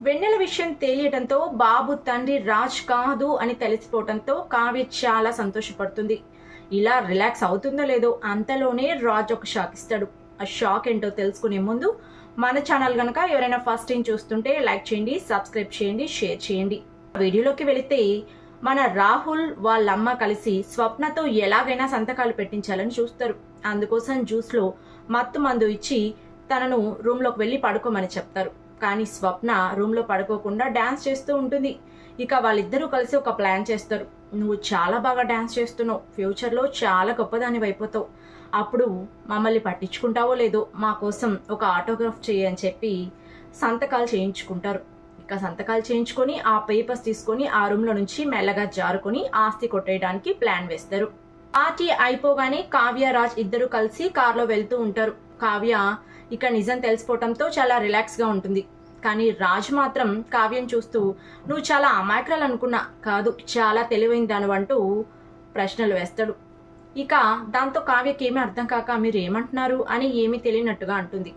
వెన్నెల విషయం తెలియడంతో బాబు తండ్రి రాజ్ కాదు అని తెలిసిపోవడంతో కావ్య చాలా సంతోషపడుతుంది. ఇలా రిలాక్స్ అవుతుందో లేదో అంతలోనే రాజ్ ఒక షాక్ ఇస్తాడు. ఆ షాక్ ఏంటో తెలుసుకునే ముందు మన ఛానల్ గనక ఎవరైనా ఫస్ట్ టైం చూస్తుంటే లైక్ చేయండి, సబ్స్క్రైబ్ చేయండి, షేర్ చేయండి. వీడియోలోకి వెళితే మన రాహుల్ వాళ్ళమ్మ కలిసి స్వప్నతో ఎలాగైనా సంతకాలు పెట్టించాలని చూస్తారు. అందుకోసం జ్యూస్లో మత్తు మందు ఇచ్చి తనను రూమ్లోకి వెళ్ళి పడుకోమని చెప్తారు. కానీ స్వప్న రూమ్లో పడుకోకుండా డ్యాన్స్ చేస్తూ ఉంటుంది. ఇక వాళ్ళిద్దరూ కలిసి ఒక ప్లాన్ చేస్తారు. నువ్వు చాలా బాగా డ్యాన్స్ చేస్తున్నావు, ఫ్యూచర్లో చాలా గొప్పదాన్ని అయిపోతావు, అప్పుడు మమ్మల్ని పట్టించుకుంటావో లేదో మా కోసం ఒక ఆటోగ్రాఫ్ చేయని చెప్పి సంతకాలు చేయించుకుంటారు. ఇక సంతకాలు చేయించుకొని ఆ పేపర్స్ తీసుకొని ఆ రూమ్లో నుంచి మెల్లగా జారుకొని ఆస్తి కొట్టేయడానికి ప్లాన్ వేస్తారు. పార్టీ అయిపోగానే కావ్య రాజ్ ఇద్దరు కలిసి కార్లో వెళ్తూ ఉంటారు. కావ్య ఇక నిజం తెలిసిపోవటంతో చాలా రిలాక్స్గా ఉంటుంది. కానీ రాజ్ మాత్రం కావ్యం చూస్తూ నువ్వు చాలా అమాయకురాలు అనుకున్నా, కాదు చాలా తెలివైన దానివంటూ ప్రశ్నలు వేస్తాడు. ఇక దాంతో కావ్యకి ఏమీ అర్థం కాక మీరు ఏమంటున్నారు అని ఏమీ తెలియనట్టుగా అంటుంది.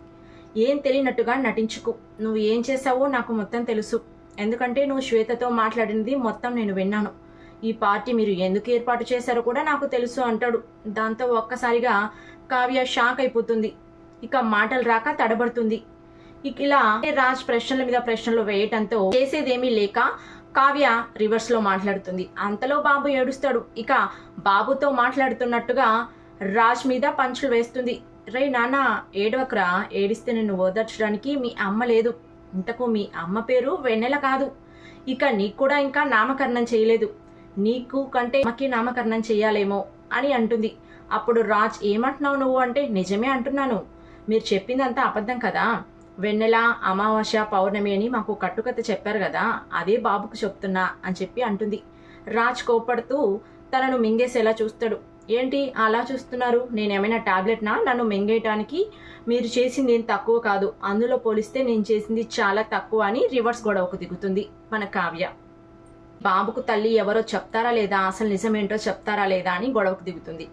ఏం తెలియనట్టుగా నటించుకు, నువ్వు ఏం చేసావో నాకు మొత్తం తెలుసు, ఎందుకంటే నువ్వు శ్వేతతో మాట్లాడినది మొత్తం నేను విన్నాను, ఈ పార్టీ మీరు ఎందుకు ఏర్పాటు చేశారో కూడా నాకు తెలుసు అంటాడు. దాంతో ఒక్కసారిగా కావ్య షాక్ అయిపోతుంది. ఇక మాటలు రాక తడబడుతుంది. ఇక ఇలా రాజ్ ప్రశ్నల మీద ప్రశ్నలు వేయటంతో చేసేదేమీ లేక కావ్య రివర్స్ లో మాట్లాడుతుంది. అంతలో బాబు ఏడుస్తాడు. ఇక బాబుతో మాట్లాడుతున్నట్టుగా రాజ్ మీద పంచులు వేస్తుంది. రే నాన్న ఏడవకరా, ఏడిస్తే నిన్ను ఓదార్చడానికి మీ అమ్మ లేదు, ఇంతకు మీ అమ్మ పేరు వెన్నెల కాదు, ఇక నీకు కూడా ఇంకా నామకరణం చేయలేదు, నీకు కంటే అమ్మకి నామకరణం చెయ్యాలేమో అని అంటుంది. అప్పుడు రాజ్ ఏమంటున్నావు నువ్వు అంటే నిజమే అంటున్నాను, మీరు చెప్పిందంతా అబద్ధం కదా, వెన్నెల అమావాస్య పౌర్ణమి అని మాకు కట్టుకథ చెప్పారు కదా, అదే బాబుకు చెప్తున్నా అని చెప్పి అంటుంది. రాజ్ కోపడుతూ తనను మింగేసేలా చూస్తాడు. ఏంటి అలా చూస్తున్నారు, నేనేమైనా టాబ్లెట్నా నన్ను మింగేయటానికి, మీరు చేసింది ఏం తక్కువ కాదు, అందులో పోలిస్తే నేను చేసింది చాలా తక్కువ అని రివర్స్ గొడవకు దిగుతుంది మన కావ్య. బాబుకు తల్లి ఎవరో చెప్తారా లేదా, అసలు నిజమేంటో చెప్తారా లేదా అని గొడవకు దిగుతుంది.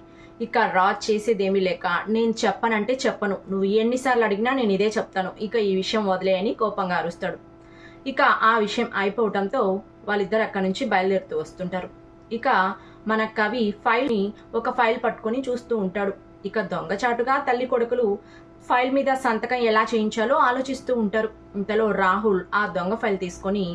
ఇక రాజ్ చేసేదేమీ లేక నేను చెప్పనంటే చెప్పను, నువ్వు ఎన్నిసార్లు అడిగినా నేను ఇదే చెప్తాను, ఇక ఈ విషయం వదిలేయని కోపంగా అరుస్తాడు. ఇక ఆ విషయం అయిపోవటంతో వాళ్ళిద్దరు అక్కడి నుంచి బయలుదేరుతూ వస్తుంటారు. ఇక మన కవి ఒక ఫైల్ పట్టుకొని చూస్తూ ఉంటాడు. ఇక దొంగచాటుగా తల్లి కొడుకులు ఫైల్ మీద సంతకం ఎలా చేయించాలో ఆలోచిస్తూ ఉంటారు. ఇంతలో రాహుల్ ఆ దొంగ ఫైల్ తీసుకొని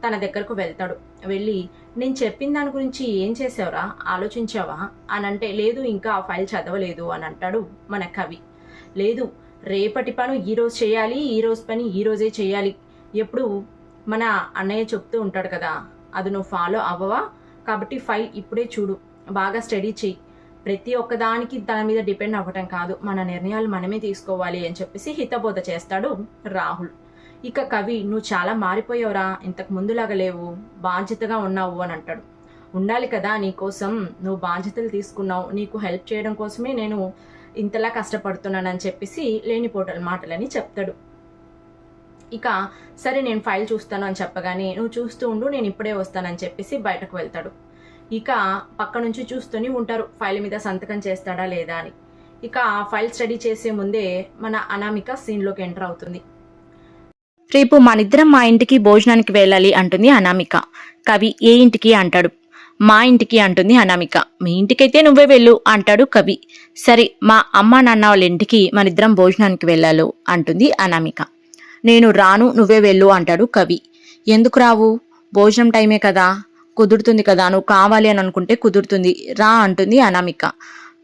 తన దగ్గరకు వెళ్తాడు. వెళ్ళి నేను చెప్పిన దాని గురించి ఏం చేసావురా, ఆలోచించావా అని అంటే లేదు ఇంకా ఆ ఫైల్ చదవలేదు అని అంటాడు మన కవి. లేదు, రేపటి పని ఈరోజు చేయాలి, ఈరోజు పని ఈరోజే చేయాలి, ఎప్పుడు మన అన్నయ్య చెప్తూ ఉంటాడు కదా, అది నువ్వు ఫాలో అవ్వవా, కాబట్టి ఫైల్ ఇప్పుడే చూడు, బాగా స్టడీ చెయ్యి, ప్రతి ఒక్కదానికి దాని మీద డిపెండ్ అవ్వటం కాదు, మన నిర్ణయాలు మనమే తీసుకోవాలి అని చెప్పేసి హితబోధ చేస్తాడు రాహుల్. ఇక కవి నువ్వు చాలా మారిపోయావురా, ఇంతకు ముందులాగా లేవు, బాధ్యతగా ఉన్నావు అని అంటాడు. ఉండాలి కదా, నీకోసం నువ్వు బాధ్యతలు తీసుకున్నావు, నీకు హెల్ప్ చేయడం కోసమే నేను ఇంతలా కష్టపడుతున్నానని చెప్పేసి లేనిపోటల మాటలని చెప్తాడు. ఇక సరే నేను ఫైల్ చూస్తాను అని చెప్పగానే నువ్వు చూస్తూ ఉండు, నేను ఇప్పుడే వస్తానని చెప్పేసి బయటకు వెళ్తాడు. ఇక పక్క నుంచి చూస్తూనే ఉంటారు ఫైల్ మీద సంతకం చేస్తాడా లేదా అని. ఇక ఆ ఫైల్ స్టడీ చేసే ముందే మన అనామిక సీన్లోకి ఎంటర్ అవుతుంది. రేపు మనిద్దరం మా ఇంటికి భోజనానికి వెళ్ళాలి అంటుంది అనామిక. కవి ఏ ఇంటికి అంటాడు. మా ఇంటికి అంటుంది అనామిక. మీ ఇంటికైతే నువ్వే వెళ్ళు అంటాడు కవి. సరే మా అమ్మ నాన్న వాళ్ళ ఇంటికి మనిద్దరం భోజనానికి వెళ్ళాలి అంటుంది అనామిక. నేను రాను, నువ్వే వెళ్ళు అంటాడు కవి. ఎందుకు రావు, భోజనం టైమే కదా, కుదురుతుంది కదా, నువ్వు కావాలి అని అనుకుంటే కుదురుతుంది, రా అంటుంది అనామిక.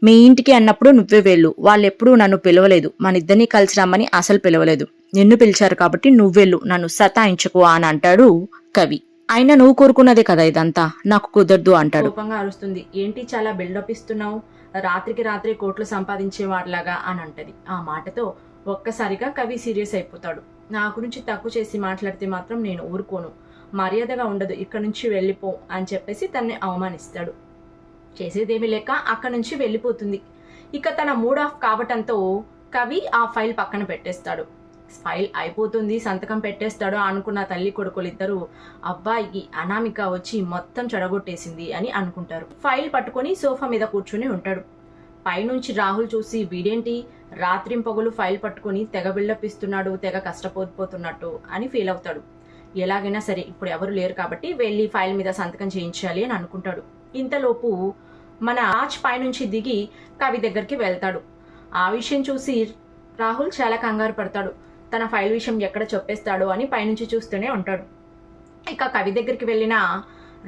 మీ ఇంటికి అన్నప్పుడు నువ్వే వెళ్ళు, వాళ్ళెప్పుడూ నన్ను పిలవలేదు, మన ఇద్దరిని కలిసి రమ్మని అసలు పిలవలేదు, నిన్ను పిలిచారు కాబట్టి నువ్వెళ్ళు, నన్ను సతాయించకు అని అంటాడు కవి. అయినా నువ్వు కోరుకున్నదే కదా ఇదంతా, నాకు కుదరదు అంటాడు. కోపంగా అరుస్తుంది. ఏంటి చాలా బిల్డప్ ఇస్తున్నావు, రాత్రికి రాత్రి కోట్లు సంపాదించేవాడిలాగా అని అంటది. ఆ మాటతో ఒక్కసారిగా కవి సీరియస్ అయిపోతాడు. నా గురించి తక్కువ చేసి మాట్లాడితే మాత్రం నేను ఊరుకోను, మర్యాదగా ఉండదు, ఇక్కడ నుంచి వెళ్ళిపో అని చెప్పేసి తనని అవమానిస్తాడు. చేసేదేమీ లేక అక్కడి నుంచి వెళ్ళిపోతుంది. ఇక తన మూడ్ ఆఫ్ కావటంతో కవి ఆ ఫైల్ పక్కన పెట్టేస్తాడు. ఫైల్ అయిపోతుంది, సంతకం పెట్టేస్తాడు అనుకున్న తల్లి కొడుకులు ఇద్దరు అబ్బాయికి అనామిక వచ్చి మొత్తం చెడగొట్టేసింది అని అనుకుంటారు. ఫైల్ పట్టుకొని సోఫా మీద కూర్చుని ఉంటాడు. పైనుంచి రాహుల్ చూసి వీడేంటి రాత్రింపగలు ఫైల్ పట్టుకుని తెగ బిల్డప్ ఇస్తున్నాడు, తెగ కష్టపోతున్నట్టు అని ఫీల్ అవుతాడు. ఎలాగైనా సరే ఇప్పుడు ఎవరు లేరు కాబట్టి వెళ్ళి ఫైల్ మీద సంతకం చేయించాలి అని అనుకుంటాడు. ఇంతలోపు మన రాజ్ పైనుంచి దిగి కవి దగ్గరికి వెళ్తాడు. ఆ విషయం చూసి రాహుల్ చాలా కంగారు పడతాడు. తన ఫైల్ విషయం ఎక్కడ చెప్పేస్తాడో అని పైనుంచి చూస్తూనే ఉంటాడు. ఇక కవి దగ్గరికి వెళ్ళిన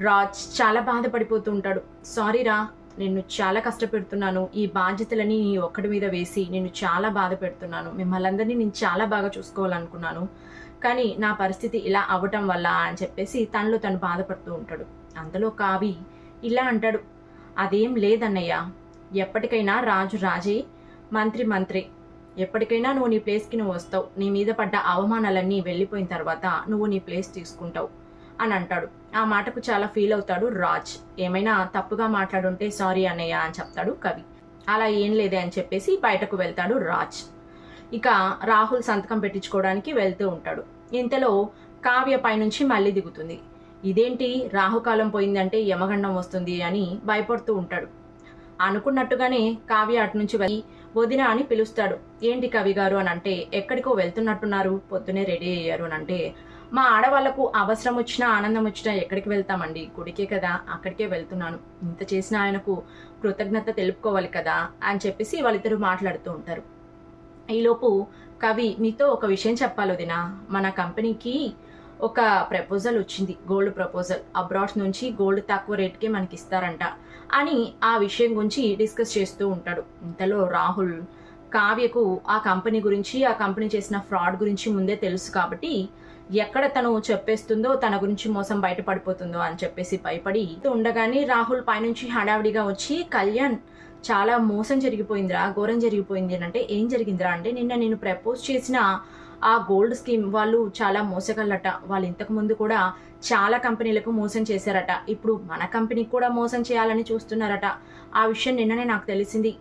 రాజ్ చాలా బాధపడిపోతూ ఉంటాడు. సారీ రా, నిన్ను చాలా కష్టపెడుతున్నాను, ఈ బాధ్యతలని నీ ఒక్కడి మీద వేసి నిన్ను చాలా బాధ పెడుతున్నాను, మిమ్మల్ని అందరినీ నేను చాలా బాగా చూసుకోవాలనుకున్నాను, కానీ నా పరిస్థితి ఇలా అవ్వటం వల్ల అని చెప్పేసి తనలో తను బాధపడుతూ ఉంటాడు. అంతలో కావి ఇలా అంటాడు, అదేం లేదన్నయ్య, ఎప్పటికైనా రాజు రాజే, మంత్రి మంత్రి, ఎప్పటికైనా నువ్వు నీ ప్లేస్కి నువ్వు వస్తావు, నీ మీద పడ్డ అవమానాలన్నీ వెళ్ళిపోయిన తర్వాత నువ్వు నీ ప్లేస్ తీసుకుంటావు అని అంటాడు. ఆ మాటకు చాలా ఫీల్ అవుతాడు రాజ్. ఏమైనా తప్పుగా మాట్లాడుంటే సారీ అన్నయ్య అని చెప్తాడు కవి. అలా ఏం లేదే అని చెప్పేసి బయటకు వెళ్తాడు రాజ్. ఇక రాహుల్ సంతకం పెట్టించుకోవడానికి వెళ్తూ ఉంటాడు. ఇంతలో కావ్య పైనుంచి మళ్ళీ దిగుతుంది. ఇదేంటి రాహుకాలం పోయిందంటే యమగండం వస్తుంది అని భయపడుతూ ఉంటాడు. అనుకున్నట్టుగానే కావ్య అటు నుంచి వెళ్ళి వదిన అని పిలుస్తాడు. ఏంటి కవి గారు అని అంటే, ఎక్కడికో వెళ్తున్నట్టున్నారు, పొద్దునే రెడీ అయ్యారు అని అంటే, మా ఆడవాళ్లకు అవసరం వచ్చినా ఆనందం వచ్చినా ఎక్కడికి వెళ్తామండి, గుడికే కదా, అక్కడికే వెళ్తున్నాను, ఇంత చేసిన ఆయనకు కృతజ్ఞత తెలుపుకోవాలి కదా అని చెప్పేసి వాళ్ళిద్దరూ మాట్లాడుతూ ఉంటారు. ఈలోపు కవి, మీతో ఒక విషయం చెప్పాలి వదిన, మన కంపెనీకి ఒక ప్రపోజల్ వచ్చింది, గోల్డ్ ప్రపోజల్, అబ్రాడ్ నుంచి గోల్డ్ తక్కువ రేట్కే మనకి ఇస్తారంట అని ఆ విషయం గురించి డిస్కస్ చేస్తూ ఉంటాడు. ఇంతలో రాహుల్ కావ్యకు ఆ కంపెనీ గురించి, ఆ కంపెనీ చేసిన ఫ్రాడ్ గురించి ముందే తెలుసు కాబట్టి ఎక్కడ తను చెప్పేస్తుందో, తన గురించి మోసం బయటపడిపోతుందో అని చెప్పేసి భయపడి ఉండగానే రాహుల్ పైనుంచి హడావిడిగా వచ్చి, కళ్యాణ్ చాలా మోసం జరిగిపోయిందిరా, ఘోరం జరిగిపోయింది అంటే, ఏం జరిగిందిరా అంటే, నిన్న నేను ప్రపోజ్ చేసిన ఆ గోల్డ్ స్కీమ్ వాళ్ళు చాలా మోసగలట, వాళ్ళు ఇంతకు ముందు కూడా చాలా కంపెనీలకు మోసం చేశారట, ఇప్పుడు మన కంపెనీకి కూడా మోసం చేయాలని చూస్తున్నారట. ఆ విషయం నిన్ననే నాకు తెలిసింది,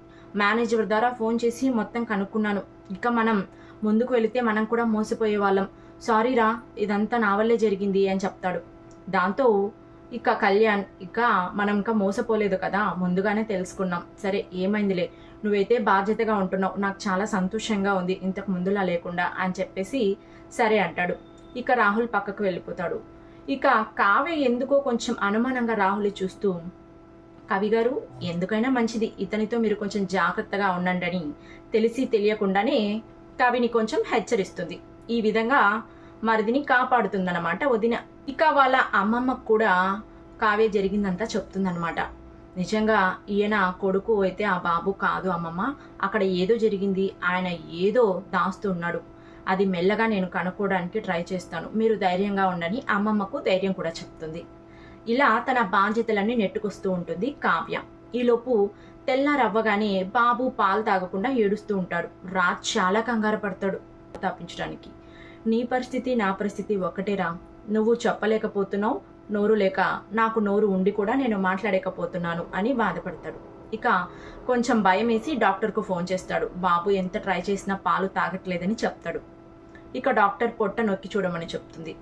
మేనేజర్ ద్వారా ఫోన్ చేసి మొత్తం కనుక్కున్నాను, ఇక మనం ముందుకు వెళితే మనం కూడా మోసపోయే వాళ్ళం, సారీరా, ఇదంతా నా వల్లే జరిగింది అని చెప్తాడు. దాంతో ఇక కళ్యాణ్, ఇక మనం ఇంకా మోసపోలేదు కదా, ముందుగానే తెలుసుకున్నాం, సరే ఏమైందిలే, నువ్వైతే బాధ్యతగా ఉంటున్నావు, నాకు చాలా సంతోషంగా ఉంది ఇంతకు ముందులా లేకుండా అని చెప్పేసి సరే అంటాడు. ఇక రాహుల్ పక్కకు వెళ్ళిపోతాడు. ఇక కావ్య ఎందుకో కొంచెం అనుమానంగా రాహుల్ చూస్తూ, కవి గారు ఎందుకైనా మంచిది ఇతనితో మీరు కొంచెం జాగ్రత్తగా ఉండండి అని తెలిసి తెలియకుండానే కవిని కొంచెం హెచ్చరిస్తుంది. ఈ విధంగా మరిదిని కాపాడుతుందన్నమాట వదిన. ఇక వాళ్ళ అమ్మమ్మకు కూడా కావ్య జరిగిందంతా చెప్తుందన్నమాట. నిజంగా ఈయన కొడుకు అయితే ఆ బాబు కాదు అమ్మమ్మ, అక్కడ ఏదో జరిగింది, ఆయన ఏదో దాస్తున్నాడు, అది మెల్లగా నేను కనుక్కోవడానికి ట్రై చేస్తాను, మీరు ధైర్యంగా ఉండని అమ్మమ్మకు ధైర్యం కూడా చెప్తుంది. ఇలా తన బాధ్యతలన్నీ నెట్టుకొస్తూ ఉంటుంది కావ్య. ఈలోపు తెల్లారవ్వగానే బాబు పాలు తాగకుండా ఏడుస్తూ ఉంటాడు. రాజ్ చాలా కంగారు పడతాడు తప్పించడానికి. నీ పరిస్థితి నా పరిస్థితి ఒకటేరా, నువ్వు చెప్పలేకపోతున్నావు, నోరు లేక, నాకు నోరు ఉండి కూడా నేను మాట్లాడలేకపోతున్నాను అని బాధపడతాడు. ఇక కొంచెం భయం వేసి డాక్టర్కు ఫోన్ చేస్తాడు. బాబు ఎంత ట్రై చేసినా పాలు తాగట్లేదని చెప్తాడు. ఇక డాక్టర్ పొట్ట నొక్కి చూడమని చెప్తుంది.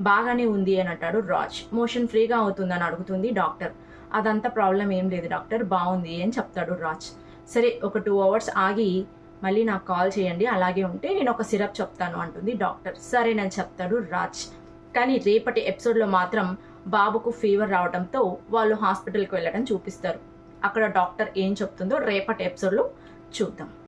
బాగానే ఉంది అని అంటాడు రాజ్. మోషన్ ఫ్రీగా అవుతుందని అడుగుతుంది డాక్టర్. అదంతా ప్రాబ్లం ఏం లేదు డాక్టర్, బాగుంది అని చెప్తాడు రాజ్. సరే ఒక 2 hours ఆగి మళ్ళీ నాకు కాల్ చేయండి, అలాగే ఉంటే నేను ఒక సిరప్ చెప్తాను అంటుంది డాక్టర్. సరేనని చెప్తాడు రాజ్. కానీ రేపటి ఎపిసోడ్లో మాత్రం బాబుకు ఫీవర్ రావడంతో వాళ్ళు హాస్పిటల్కి వెళ్ళడం చూపిస్తారు. అక్కడ డాక్టర్ ఏం చెప్తుందో రేపటి ఎపిసోడ్లో చూద్దాం.